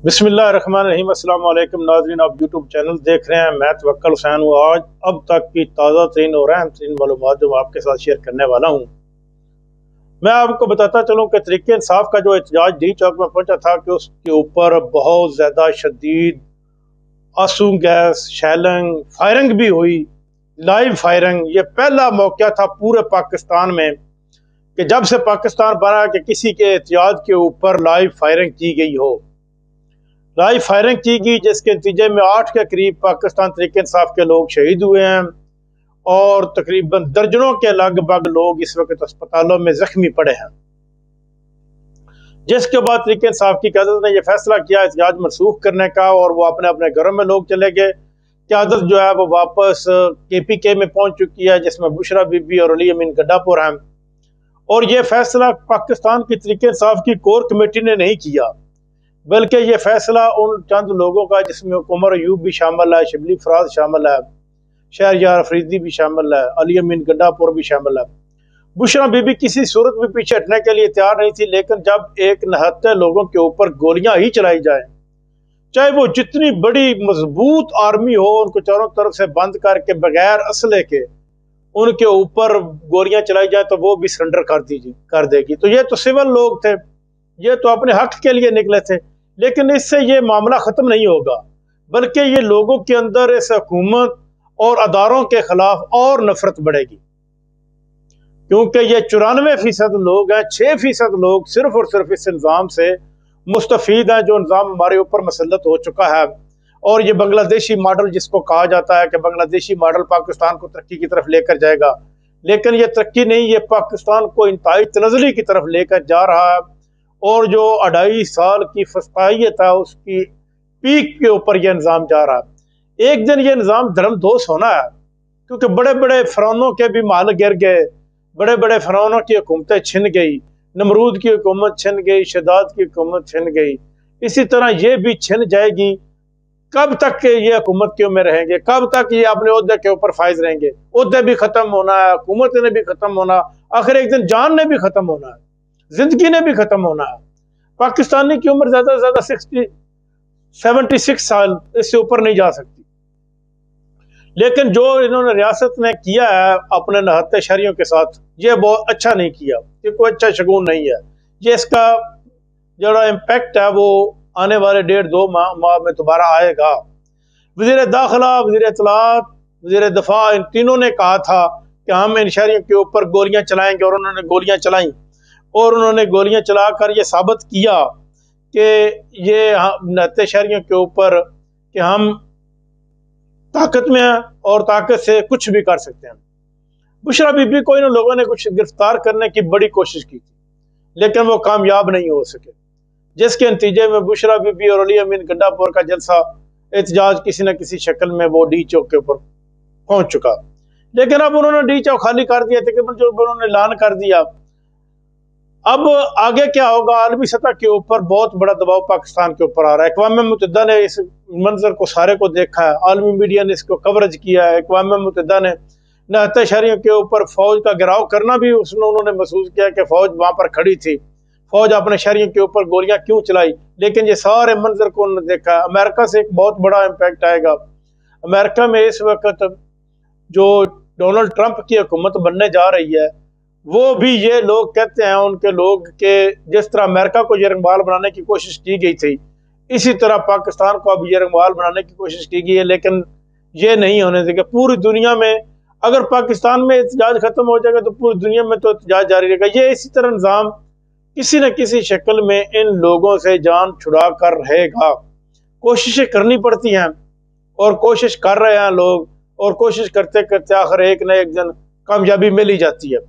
बिस्मिल्लाहिर्रहमानिर्रहीम। अस्सलाम वालेकुम नाज़रीन, आप यूट्यूब चैनल देख रहे हैं। मैं तवक्कुल हुसैन हूँ। आज अब तक की ताज़ा तरीन और अहम तरीन मालूमात जो मैं आपके साथ शेयर करने वाला हूँ। मैं आपको बताता चलूँ कि तहरीक इंसाफ का जो एहतजाज डी चौक में पहुँचा था कि उसके ऊपर बहुत ज़्यादा शदीद आंसू गैस, शैलिंग, फायरिंग भी हुई, लाइव फायरिंग। ये पहला मौका था पूरे पाकिस्तान में कि जब से पाकिस्तान बना कि किसी के एहतजाज के ऊपर लाइव फायरिंग की गई हो। लाइव फायरिंग की गई जिसके नतीजे में 8 के करीब पाकिस्तान तहरीक इंसाफ के लोग शहीद हुए हैं और तकरीबन दर्जनों के लगभग लोग इस वक्त अस्पतालों में जख्मी पड़े हैं। जिसके बाद तहरीक इंसाफ की क़यादत ने यह फैसला किया एहतजाज मनसूख करने का और वो अपने अपने घरों में लोग चले गए। क़यादत जो है वो वापस KPK में पहुंच चुकी है, जिसमें बुशरा बीबी और अली अमीन गड्ढापुर हैं। और ये फैसला पाकिस्तान की तहरीक इंसाफ की कोर कमेटी ने नहीं किया, बल्कि ये फैसला उन चंद लोगों का जिसमें उमर अयूब भी शामिल है, शिबली फराज शामिल है, शहरयार अफरीदी भी शामिल है, अली अमीन गड्ढापुर भी शामिल है। बुशरा बीबी किसी सूरत में पीछे हटने के लिए तैयार नहीं थी, लेकिन जब एक निहत्थे लोगों के ऊपर गोलियां ही चलाई जाए, चाहे वो जितनी बड़ी मजबूत आर्मी हो, उनको चारों तरफ से बंद करके बगैर असले के उनके ऊपर गोलियां चलाई जाए तो वो भी सरेंडर कर देगी। तो ये तो सिविल लोग थे, ये तो अपने हक के लिए निकले थे, लेकिन इससे ये मामला खत्म नहीं होगा, बल्कि ये लोगों के अंदर इस हुकूमत और अदारों के खिलाफ और नफरत बढ़ेगी। क्योंकि ये 94% लोग हैं, 6% लोग सिर्फ और सिर्फ इस निज़ाम से मुस्तफीद हैं जो निज़ाम हमारे ऊपर मसलत हो चुका है। और ये बांग्लादेशी मॉडल जिसको कहा जाता है कि बांग्लादेशी मॉडल पाकिस्तान को तरक्की की तरफ लेकर जाएगा, लेकिन ये तरक्की नहीं, ये पाकिस्तान को इंतहाई तनज़ली की तरफ लेकर जा रहा है। और जो 2.5 साल की फस्तायत है उसकी पीक के ऊपर यह निज़ाम जा रहा है। एक दिन ये निज़ाम धर्मदोष होना है, क्योंकि बड़े बड़े फ़िरौनों के भी माल गिर गए, बड़े बड़े फ़िरौनों की हुकूमतें छिन गई, नमरूद की हुकूमत छिन गई, शद्दाद की हुकूमत छिन गई, इसी तरह ये भी छिन जाएगी। कब तक के ये हुकूमत क्यों में रहेंगे, कब तक ये अपने ओहदे के ऊपर फायज रहेंगे। ओहदे भी खत्म होना है, हुकूमत ने भी खत्म होना, आखिर एक दिन जान ने भी खत्म होना है, जिंदगी ने भी खत्म होना है। पाकिस्तानी की उम्र ज्यादा से ज्यादा 76 साल, इससे ऊपर नहीं जा सकती। लेकिन जो इन्होंने रियासत ने किया है अपने निहत्थे शहरियों के साथ, ये बहुत अच्छा नहीं किया, ये कोई अच्छा शगुन नहीं है। ये इसका जो इम्पैक्ट है वो आने वाले 1.5-2 माह में दोबारा आएगा। वज़ीर दाखिला, वज़ीर इत्तलात, वज़ीर दफा, इन तीनों ने कहा था कि हम इन शहरियों के ऊपर गोलियां चलाएंगे, और उन्होंने गोलियां चलाई और उन्होंने गोलियां चलाकर ये साबित किया कि ये निहत्थे शहरियों के ऊपर कि हम ताकत में हैं और ताकत से कुछ भी कर सकते हैं। बुशरा बीबी को इन लोगों ने कुछ गिरफ्तार करने की बड़ी कोशिश की थी, लेकिन वो कामयाब नहीं हो सके, जिसके नतीजे में बुशरा बीबी और अली अमीन गड्ढापुर का जलसा एहतजाज किसी न किसी शक्ल में वो डी चौक के ऊपर पहुंच चुका। लेकिन अब उन्होंने डी चौक खाली कर दिया, तकरीबन जो उन्होंने ऐलान कर दिया। अब आगे क्या होगा, आलमी सतह के ऊपर बहुत बड़ा दबाव पाकिस्तान के ऊपर आ रहा है। अक़वाम मुत्तहिदा ने इस मंजर को सारे को देखा है, आलमी मीडिया ने इसको कवरेज किया है। अक़वाम मुत्तहिदा ने निहत्थे शहरियों के ऊपर फौज का गिराव करना भी उन्होंने महसूस किया कि फौज वहां पर खड़ी थी, फौज अपने शहरियों के ऊपर गोलियां क्यों चलाई। लेकिन ये सारे मंजर को उन्होंने देखा। अमेरिका से एक बहुत बड़ा इम्पैक्ट आएगा। अमेरिका में इस वक्त जो डोनाल्ड ट्रंप की हुकूमत बनने जा रही है, वो भी ये लोग कहते हैं, उनके लोग, के जिस तरह अमेरिका को यरगमाल बनाने की कोशिश की गई थी, इसी तरह पाकिस्तान को अब यरगमाल बनाने की कोशिश की गई है। लेकिन ये नहीं होने देगा। पूरी दुनिया में अगर पाकिस्तान में एहतजाज खत्म हो जाएगा तो पूरी दुनिया में तो एहतजाज जारी रहेगा। ये इसी तरह निज़ाम किसी न किसी शक्ल में इन लोगों से जान छुड़ा कर रहेगा। कोशिशें करनी पड़ती हैं और कोशिश कर रहे हैं लोग, और कोशिश करते करते आखिर एक न एक दिन कामयाबी मिल ही जाती है।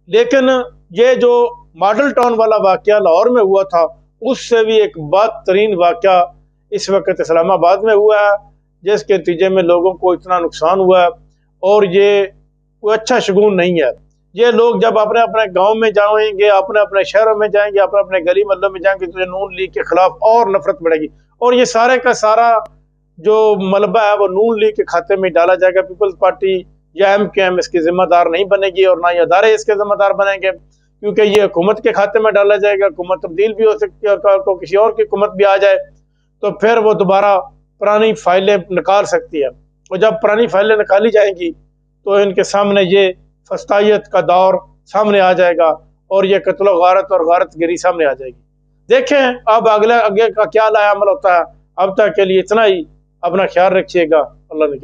लेकिन ये जो मॉडल टाउन वाला वाक़या लाहौर में हुआ था, उससे भी एक बदतरीन वाक़या इस वक्त इस्लामाबाद में हुआ है, जिसके नतीजे में लोगों को इतना नुकसान हुआ है और ये कोई अच्छा शगुन नहीं है। ये लोग जब अपने अपने गांव में जाएंगे, अपने अपने शहरों में जाएंगे, अपने अपने गली मोहल्लों में जाएंगे, तो नून लीग के खिलाफ और नफरत बढ़ेगी। और ये सारे का सारा जो मलबा है वो नून लीग के खाते में डाला जाएगा। पीपल्स पार्टी या MKM इसकी जिम्मेदार नहीं बनेगी और ना ही अदारे इसके जिम्मेदार बनेंगे, क्योंकि ये हुकूमत के खाते में डाला जाएगा। हुकूमत तब्दील भी हो सकती है और किसी और की हुकूमत भी आ जाए تو پھر وہ دوبارہ پرانی فائلیں نکال سکتی ہے، اور جب پرانی فائلیں نکالی جائیں گی تو ان کے سامنے یہ فسطائیت کا دور سامنے آ جائے گا، اور یہ قتل و غارت اور غارت گری سامنے آ جائے گی۔ دیکھیں اب آگے کا کیا لایا عمل ہوتا ہے۔ اب تک کے لیے اتنا ہی، اپنا خیال رکھیے گا، اللہ نے